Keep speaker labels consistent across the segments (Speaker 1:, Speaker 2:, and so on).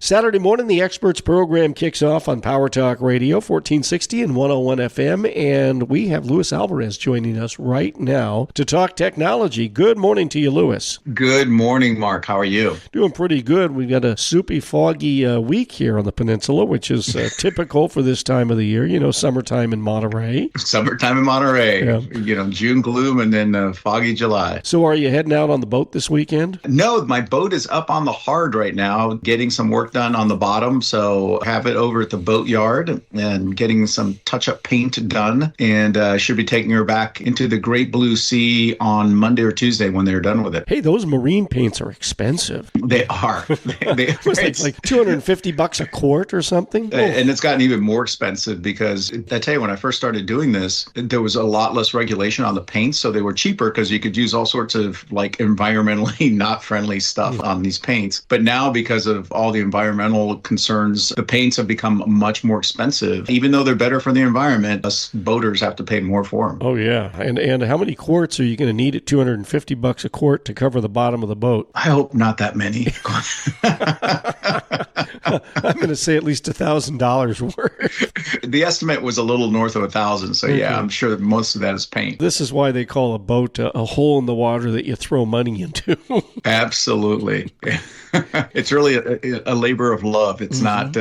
Speaker 1: Saturday morning, the Experts program kicks off on Power Talk Radio, 1460 and 101 FM, and we have Luis Alvarez joining us right now to talk technology. Good morning to you, Luis.
Speaker 2: Good morning, Mark. How are you?
Speaker 1: Doing pretty good. We've got a soupy, foggy week here on the peninsula, which is typical for this time of the year. You know, summertime in Monterey.
Speaker 2: Summertime in Monterey.
Speaker 1: Yeah.
Speaker 2: You know, June gloom and then foggy July.
Speaker 1: So are you heading out on the boat this weekend?
Speaker 2: No, my boat is up on the hard right now, getting some work done on the bottom. So have it over at the boat yard and getting some touch-up paint done. And should be taking her back into the great blue sea on Monday or Tuesday when they're done with it.
Speaker 1: Hey, those marine paints are expensive.
Speaker 2: They are.
Speaker 1: It's like $250 a quart or something.
Speaker 2: And it's gotten even more expensive because I tell you, when I first started doing this, there was a lot less regulation on the paints. So they were cheaper because you could use all sorts of like environmentally not friendly stuff on these paints. But now, because of all the environmental concerns, the paints have become much more expensive. Even though they're better for the environment, us boaters have to pay more for them.
Speaker 1: Oh, yeah. And how many quarts are you going to need at $250 a quart to cover the bottom of the boat?
Speaker 2: I hope not that many.
Speaker 1: I'm going to say at least $1,000 worth.
Speaker 2: The estimate was a little north of 1,000. So yeah, I'm sure that most of that is paint.
Speaker 1: This is why they call a boat a hole in the water that you throw money into.
Speaker 2: Absolutely. It's really a labor of love. It's not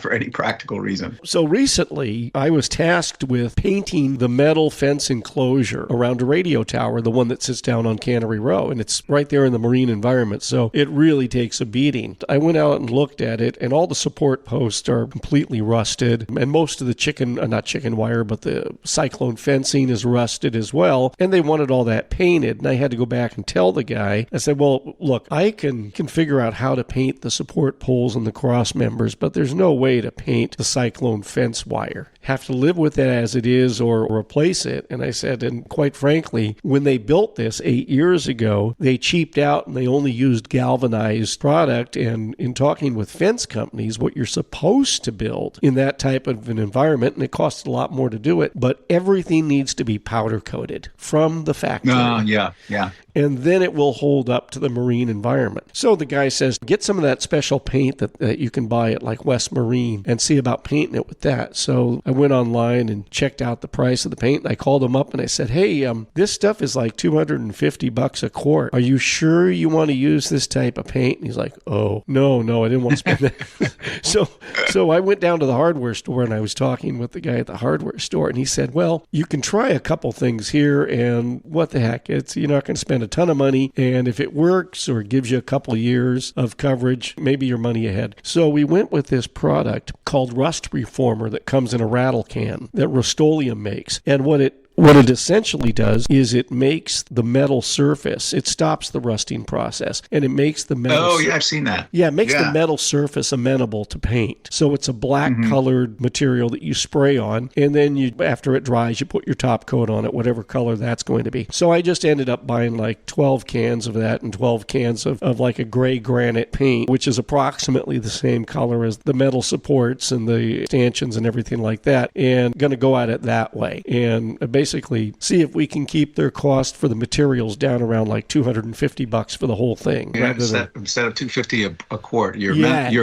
Speaker 2: for any practical reason.
Speaker 1: So recently, I was tasked with painting the metal fence enclosure around a radio tower, the one that sits down on Cannery Row, and it's right there in the marine environment, so it really takes a beating. I went out and looked at it, and all the support posts are completely rusted, and most of the not chicken wire, but the cyclone fencing is rusted as well, and they wanted all that painted, and I had to go back and tell the guy. I said, well, look, I can figure out how to paint the support poles and the cross members, but there's no way to paint the cyclone fence wire. Have to live with it as it is or replace it. And I said, and quite frankly, when they built this 8 years ago, they cheaped out and they only used galvanized product. And in talking with fence companies, what you're supposed to build in that type of an environment, and it costs a lot more to do it, but everything needs to be powder coated from the factory.
Speaker 2: Yeah.
Speaker 1: And then it will hold up to the marine environment. So the guy says, get some of that special paint that you can buy at like West Marine and see about painting it with that. So I went online and checked out the price of the paint. And I called him up and I said, hey, this stuff is like $250 a quart. Are you sure you want to use this type of paint? And he's like, oh, no, I didn't want to spend that. So I went down to the hardware store and I was talking with the guy at the hardware store. And he said, well, you can try a couple things here. And what the heck, you're not going to spend a ton of money, and if it works or gives you a couple of years of coverage, maybe you're money ahead. So we went with this product called Rust Reformer that comes in a rattle can that Rust-Oleum makes, and what it essentially does is it makes the metal surface, it stops the rusting process, and it makes the metal...
Speaker 2: Oh, yeah, I've seen that.
Speaker 1: Yeah, it makes the metal surface amenable to paint. So it's a black-colored material that you spray on, and then after it dries, you put your top coat on it, whatever color that's going to be. So I just ended up buying like 12 cans of that and 12 cans of like a gray granite paint, which is approximately the same color as the metal supports and the stanchions and everything like that, and going to go at it that way. And basically see if we can keep their cost for the materials down around like $250 for the whole thing.
Speaker 2: Yeah, instead of $250 a quart. You're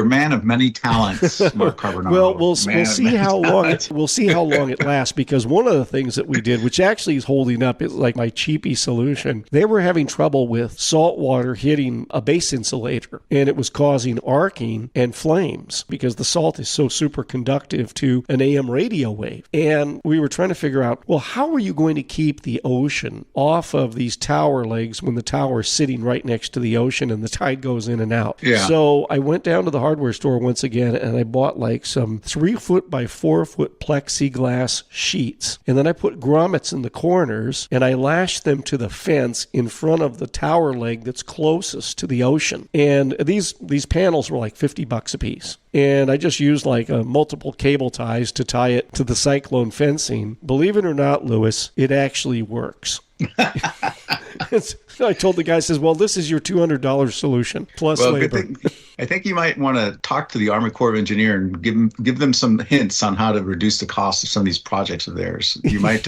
Speaker 2: a man of many talents, Mark Carbonaro.
Speaker 1: Well, we'll see how long it lasts, because one of the things that we did, which actually is holding up, is like my cheapy solution. They were having trouble with salt water hitting a base insulator, and it was causing arcing and flames because the salt is so super conductive to an AM radio wave. And we were trying to figure out, well, how are you going to keep the ocean off of these tower legs when the tower is sitting right next to the ocean and the tide goes in and out?
Speaker 2: Yeah.
Speaker 1: So I went down to the hardware store once again and I bought like some 3-foot by 4-foot plexiglass sheets. And then I put grommets in the corners and I lashed them to the fence in front of the tower leg that's closest to the ocean. And these panels were like $50 a piece. And I just used like multiple cable ties to tie it to the cyclone fencing. Believe it or not, Louis, it actually works. I told the guy, says, well, this is your $200 solution plus labor.
Speaker 2: I think you might want to talk to the Army Corps of Engineer and give them some hints on how to reduce the cost of some of these projects of theirs. You might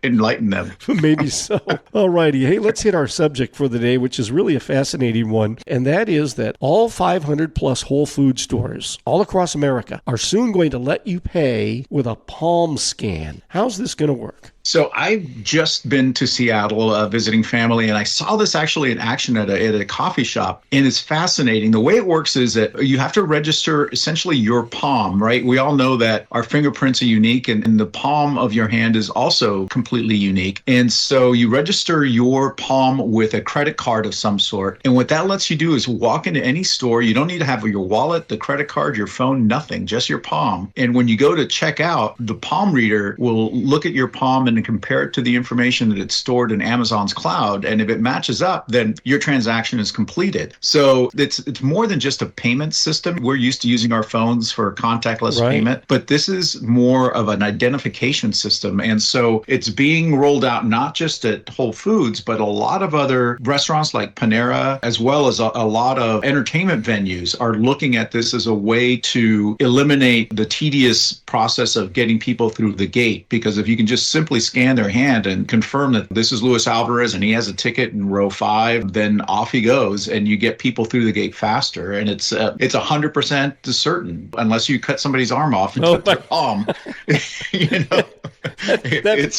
Speaker 2: enlighten them.
Speaker 1: Maybe so. All righty. Hey, let's hit our subject for the day, which is really a fascinating one, and that is that all 500 plus Whole Food stores all across America are soon going to let you pay with a palm scan. How's this going to work?
Speaker 2: So I've just been to Seattle visiting family, and I saw this actually in action at a coffee shop, and it's fascinating. The way it works is that you have to register essentially your palm, right? We all know that our fingerprints are unique, and the palm of your hand is also completely unique. And so you register your palm with a credit card of some sort. And what that lets you do is walk into any store. You don't need to have your wallet, the credit card, your phone, nothing, just your palm. And when you go to check out, the palm reader will look at your palm and compare it to the information that it's stored in Amazon's cloud. And if it matches up, then your transaction is completed. So it's more than just a payment system. We're used to using our phones for contactless payment, but this is more of an identification system. And so it's being rolled out not just at Whole Foods, but a lot of other restaurants like Panera, as well as a lot of entertainment venues are looking at this as a way to eliminate the tedious process of getting people through the gate. Because if you can just simply scan their hand and confirm that this is Luis Alvarez and he has a ticket in row 5, then off he goes, and you get people through the gate faster. And it's 100% certain, unless you cut somebody's arm off and took their palm. It's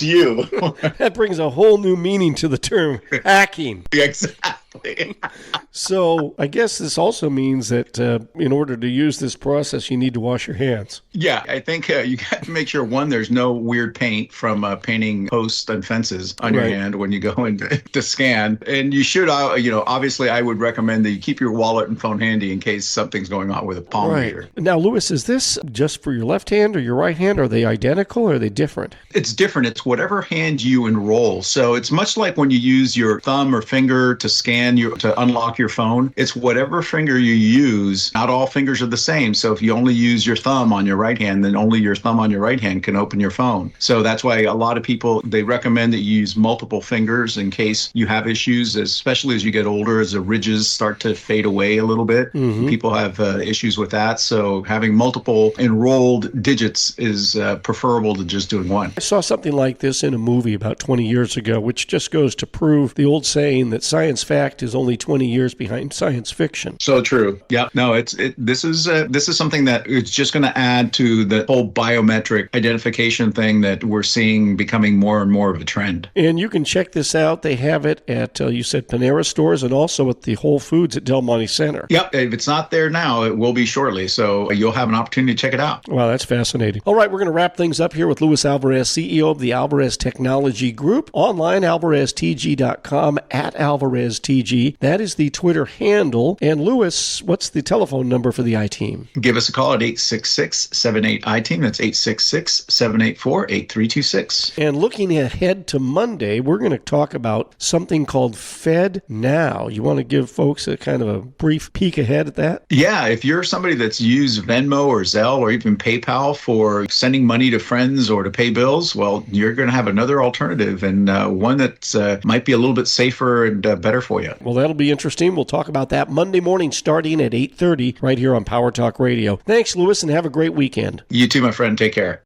Speaker 2: you.
Speaker 1: That brings a whole new meaning to the term hacking.
Speaker 2: Exactly.
Speaker 1: So I guess this also means that in order to use this process, you need to wash your hands.
Speaker 2: Yeah, I think you got to make sure, one, there's no weird paint from painting posts and fences on your hand when you go in to scan. And you should, obviously I would recommend that you keep your wallet and phone handy in case something's going on with a palm reader.
Speaker 1: Now, Louis, is this just for your left hand or your right hand? Are they identical or are they different?
Speaker 2: It's different. It's whatever hand you enroll. So it's much like when you use your thumb or finger to scan to unlock your phone. It's whatever finger you use. Not all fingers are the same. So if you only use your thumb on your right hand, then only your thumb on your right hand can open your phone. So that's why a lot of people, they recommend that you use multiple fingers in case you have issues, especially as you get older, as the ridges start to fade away a little bit. Mm-hmm. People have issues with that. So having multiple enrolled digits is preferable to just doing one.
Speaker 1: I saw something like this in a movie about 20 years ago, which just goes to prove the old saying that science fact is only 20 years behind science fiction.
Speaker 2: So true. Yeah. No, this is something that it's just going to add to the whole biometric identification thing that we're seeing becoming more and more of a trend.
Speaker 1: And you can check this out. They have it at, you said Panera stores and also at the Whole Foods at Del Monte Center.
Speaker 2: Yep. If it's not there now, it will be shortly. So you'll have an opportunity to check it out.
Speaker 1: Wow, that's fascinating. All right, we're going to wrap things up here with Luis Alvarez, CEO of the Alvarez Technology Group. Online, alvareztg.com, at AlvarezTG. That is the Twitter handle. And Louis, what's the telephone number for the I-Team?
Speaker 2: Give us a call at 866-78-I-Team. That's 866-784-8326.
Speaker 1: And looking ahead to Monday, we're going to talk about something called Fed Now. You want to give folks a kind of a brief peek ahead at that?
Speaker 2: Yeah, if you're somebody that's used Venmo or Zelle or even PayPal for sending money to friends or to pay bills, well, you're going to have another alternative and one that might be a little bit safer and better for you.
Speaker 1: Well, that'll be interesting. We'll talk about that Monday morning starting at 8:30 right here on Power Talk Radio. Thanks, Louis, and have a great weekend.
Speaker 2: You too, my friend. Take care.